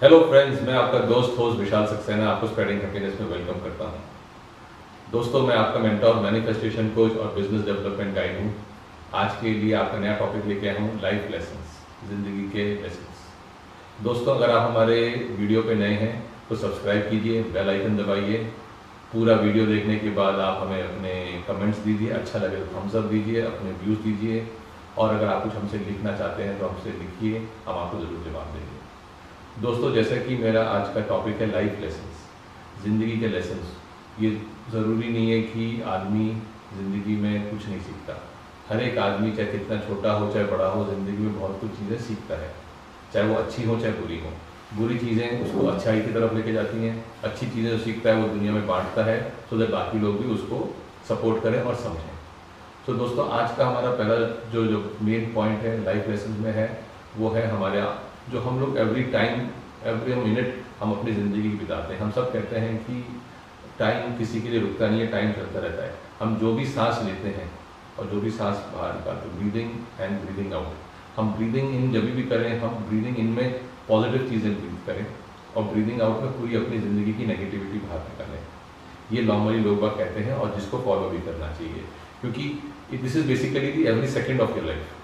Hello friends, मैं आपका दोस्त होस्ट विशाल सक्सेना आपको स्प्रेडिंग हैप्पीनेस में वेलकम करता हूं। दोस्तों, मैं आपका मेंटोर, मैनिफेस्टेशन कोच और बिजनेस डेवलपमेंट गाइड हूं। आज के लिए आपका नया टॉपिक लेके आया हूं, लाइफ लेसन्स, जिंदगी के लेसन्स। दोस्तों, अगर आप हमारे वीडियो पे नए हैं तो सब्सक्राइब कीजिए, बेल आइकन दबाइए। पूरा वीडियो देखने के बाद आप हमें अपने कमेंट्स दीजिए, अच्छा लगे तो थम्स अप दीजिए, अपने व्यूज़ दीजिए, और अगर आप कुछ हमसे लिखना चाहते हैं तो हमसे लिखिए, हम आपको ज़रूर जवाब देंगे। दोस्तों, जैसा कि मेरा आज का टॉपिक है लाइफ लेसन्स, ज़िंदगी के लेसन्स। ये ज़रूरी नहीं है कि आदमी ज़िंदगी में कुछ नहीं सीखता। हर एक आदमी, चाहे कितना छोटा हो चाहे बड़ा हो, ज़िंदगी में बहुत कुछ चीज़ें सीखता है, चाहे वो अच्छी हो चाहे बुरी हो। बुरी चीज़ें उसको अच्छाई की तरफ लेके जाती हैं, अच्छी चीज़ें जो सीखता है वो दुनिया में बांटता है, सो दैट बाकी लोग भी उसको सपोर्ट करें और समझें। तो दोस्तों, आज का हमारा पहला जो मेन पॉइंट है लाइफ लेसन में है, वो है हमारे जो हम लोग एवरी टाइम एवरी मिनट हम अपनी ज़िंदगी बिताते हैं। हम सब कहते हैं कि टाइम किसी के लिए रुकता नहीं है, टाइम चलता रहता है। हम जो भी सांस लेते हैं और जो भी सांस बाहर निकालते हैं, ब्रीदिंग एंड ब्रीदिंग आउट, हम ब्रीदिंग इन जब भी करें, हम ब्रीदिंग इन में पॉजिटिव चीज़ें ब्रीथ करें और ब्रीदिंग आउट में पूरी अपनी ज़िंदगी की नेगेटिविटी बाहर निकालें। ये नॉर्मली लोग बाग कहते हैं और जिसको फॉलो भी करना चाहिए, क्योंकि this is basically the every second of your life.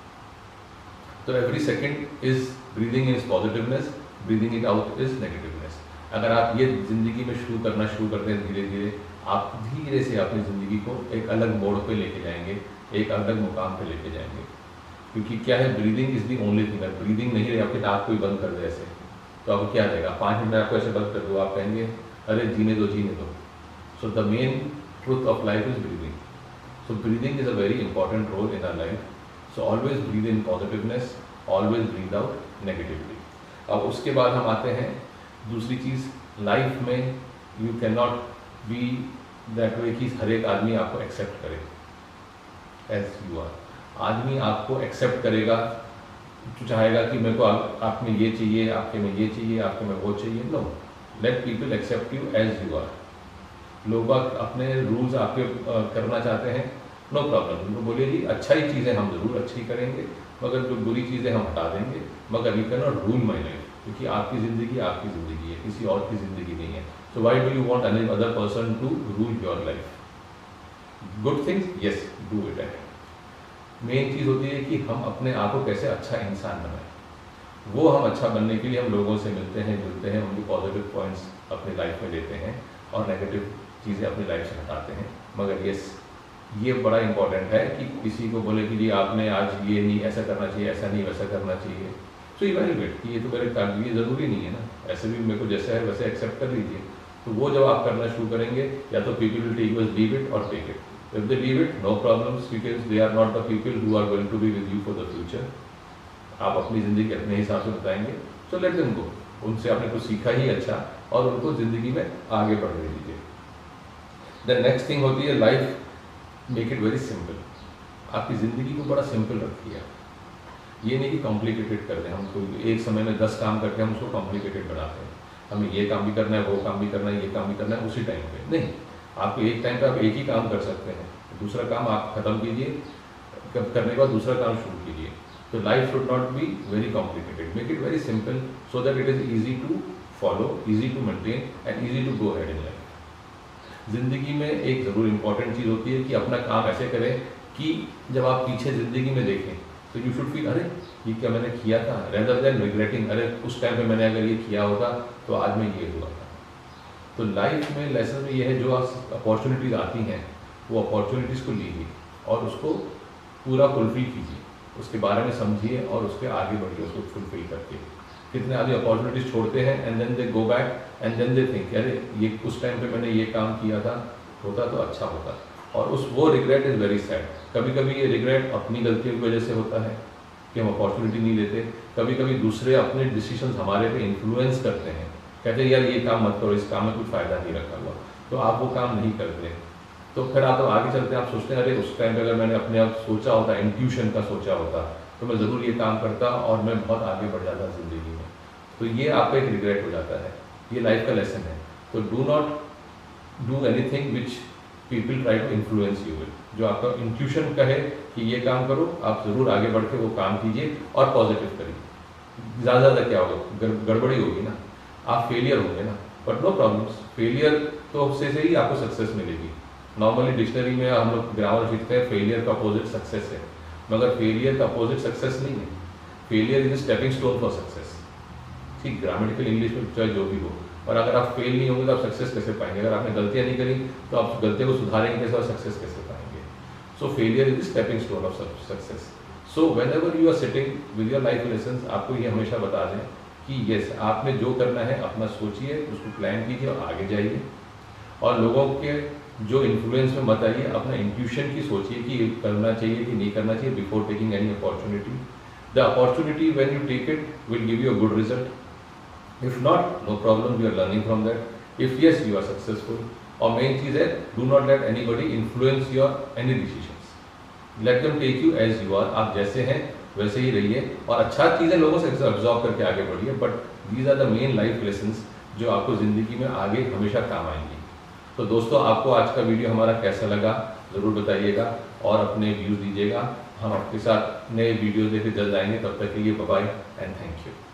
तो every second is breathing is positiveness, breathing it out is negativeness. अगर आप ये ज़िंदगी में शुरू करते हैं धीरे धीरे, आप धीरे से अपनी ज़िंदगी को एक अलग मोड़ पे लेके जाएंगे, एक अलग मुकाम पे लेके जाएंगे। क्योंकि क्या है, breathing is the only thing. अगर ब्रीदिंग नहीं रहे, आपकी नाक कोई बंद कर दे ऐसे, तो आपको क्या रहेगा? 5 मिनट में आपको ऐसे बंद कर दो, आप कहेंगे अरे जीने दो जीने दो। So the main truth of life is breathing. So breathing is a very important role in our life. So always breathe in positiveness, always breathe out negativity. अब उसके बाद हम आते हैं दूसरी चीज़, लाइफ में you can not be that way कि हर एक आदमी आपको एक्सेप्ट करे एज यू आर। आदमी आपको एक्सेप्ट करेगा तो चाहेगा कि मेरे को आप में ये चाहिए, आपके में ये चाहिए, आपके में वो चाहिए। No, let people accept you as you are. लोग अपने रूल्स आपके करना चाहते हैं, नो प्रॉब्लम, उनको बोलिए जी अच्छा ही चीज़ें हम ज़रूर अच्छी करेंगे, मगर जो बुरी चीज़ें हम हटा देंगे, मगर you can not rule my life, क्योंकि आपकी ज़िंदगी आपकी ज़िंदगी है, किसी और की ज़िंदगी नहीं है। So why do you want any other person to rule your life? Good things, yes, do it at. Main चीज़ होती है कि हम अपने आप को कैसे अच्छा इंसान बनाएं। वो हम अच्छा बनने के लिए हम लोगों से मिलते हैं, जुलते हैं, उनके पॉजिटिव पॉइंट्स अपनी लाइफ में लेते हैं और नेगेटिव चीज़ें अपनी लाइफ से हटाते हैं। मगर यस, ये बड़ा इंपॉर्टेंट है कि किसी को बोले कि जी आपने आज ये नहीं ऐसा करना चाहिए, ऐसा नहीं वैसा करना चाहिए, तो इवैल्यूएट कि ये तो मेरे काम, ये ज़रूरी नहीं है ना, ऐसे भी मेरे को जैसा है वैसे एक्सेप्ट कर लीजिए। तो वो जब आप करना शुरू करेंगे, या तो पीपल विल टेक बस लीव इट और take it. If they leave it, no problems, because they are not the people who are going to be with you for the future. आप अपनी ज़िंदगी अपने हिसाब से बताएंगे, तो लेट देम गो। उनसे आपने कुछ सीखा ही अच्छा, और उनको ज़िंदगी में आगे बढ़ने दीजिए। द नेक्स्ट थिंग होती है life, make it very simple. आपकी ज़िंदगी को बड़ा सिंपल रखिए। ये नहीं कि कॉम्प्लिकेटेड कर दें। हम कोई एक समय में 10 काम करके हम उसको कॉम्प्लिकेटेड बनाते हैं, हमें ये काम भी करना है, वो काम भी करना है, ये काम भी करना है उसी टाइम पे। नहीं, आपको एक टाइम पे आप एक ही काम कर सकते हैं, दूसरा काम आप ख़त्म कीजिए, करने के बाद दूसरा काम शुरू कीजिए। तो life should not be very complicated, make it very simple, so that it is easy to follow, easy to maintain and easy to go head in life. ज़िंदगी में एक ज़रूर इंपॉर्टेंट चीज़ होती है कि अपना काम ऐसे करें कि जब आप पीछे ज़िंदगी में देखें तो यू शुड फील अरे ये क्या मैंने किया था, रेदर देन रिग्रेटिंग अरे उस टाइम पे मैंने अगर ये किया होता तो आज में ये हुआ था। तो लाइफ में लेसन में ये है, जो अपॉर्चुनिटीज़ आती हैं वो अपॉर्चुनिटीज़ को लीजिए और उसको पूरा फुलफिल कीजिए, उसके बारे में समझिए और उसके आगे बढ़िए उसको फुलफिल करके। कितने आदमी अपॉर्चुनिटीज़ छोड़ते हैं and then they go back and then they think अरे ये उस टाइम पे मैंने ये काम किया था, होता तो अच्छा होता, और वो रिग्रेट इज़ वेरी सैड। कभी कभी ये रिग्रेट अपनी गलतियों की वजह से होता है कि हम अपॉर्चुनिटी नहीं लेते, कभी कभी दूसरे अपने डिसीजंस हमारे पे इन्फ्लुएंस करते हैं, कहते हैं यार ये काम मत करो, इस काम में कोई फ़ायदा नहीं रखा हुआ, तो आप वो काम नहीं करते। तो फिर आप आगे चलते हैं, आप सोचते हैं अरे उस टाइम पर अगर मैंने अपने आप सोचा होता, इंट्यूशन का सोचा होता, तो मैं ज़रूर ये काम करता और मैं बहुत आगे बढ़ जाता ज़िंदगी में। तो ये आपका एक रिग्रेट हो जाता है। ये लाइफ का लेसन है। तो do not do anything which people try to influence you with. जो आपका इंट्यूशन कहे कि ये काम करो, आप ज़रूर आगे बढ़ के वो काम कीजिए और पॉजिटिव करिए। ज़्यादा क्या होगा, गड़बड़ी होगी ना। आप फेलियर होंगे ना, बट नो प्रॉब्लम्स, फेलियर तो से ही आपको सक्सेस मिलेगी। नॉर्मली डिक्शनरी में हम लोग ग्रामर सीखते हैं फेलियर का अपोजिट सक्सेस है, मगर फेलियर का अपोजिट सक्सेस नहीं है। Failure is stepping stone for success. ठीक, ग्रामेटिकल इंग्लिश में चाहे जो भी हो, और अगर आप फेल नहीं होंगे तो आप सक्सेस कैसे पाएंगे? अगर आपने गलतियां नहीं करी तो आप गलतियों को सुधारेंगे कैसे और सक्सेस कैसे पाएंगे? So failure is stepping stone of success. So whenever you are sitting with your life lesson, आपको ये हमेशा बता दें कि यस, आपने जो करना है अपना सोचिए, उसको प्लान कीजिए और आगे जाइए। और लोगों के जो इन्फ्लुएंस में मत आइए, अपना इंट्यूशन की सोचिए कि करना चाहिए कि नहीं करना चाहिए before taking any opportunity. The opportunity when you take it will give you a good result. If not, no problem, you are learning from that. If yes, you are successful. और मेन चीज़ है, do not let anybody influence your any decisions. Let them take you as you are. आप जैसे हैं वैसे ही रहिए और अच्छा चीज़ें लोगों से absorb करके आगे बढ़िए। But these are the main life lessons जो आपको ज़िंदगी में आगे हमेशा काम आएंगी। तो दोस्तों, आपको आज का वीडियो हमारा कैसा लगा ज़रूर बताइएगा और अपने व्यूज़ दीजिएगा। हम आपके साथ नए वीडियो लेकर जल्द आएंगे। तब तक के लिए bye bye and thank you.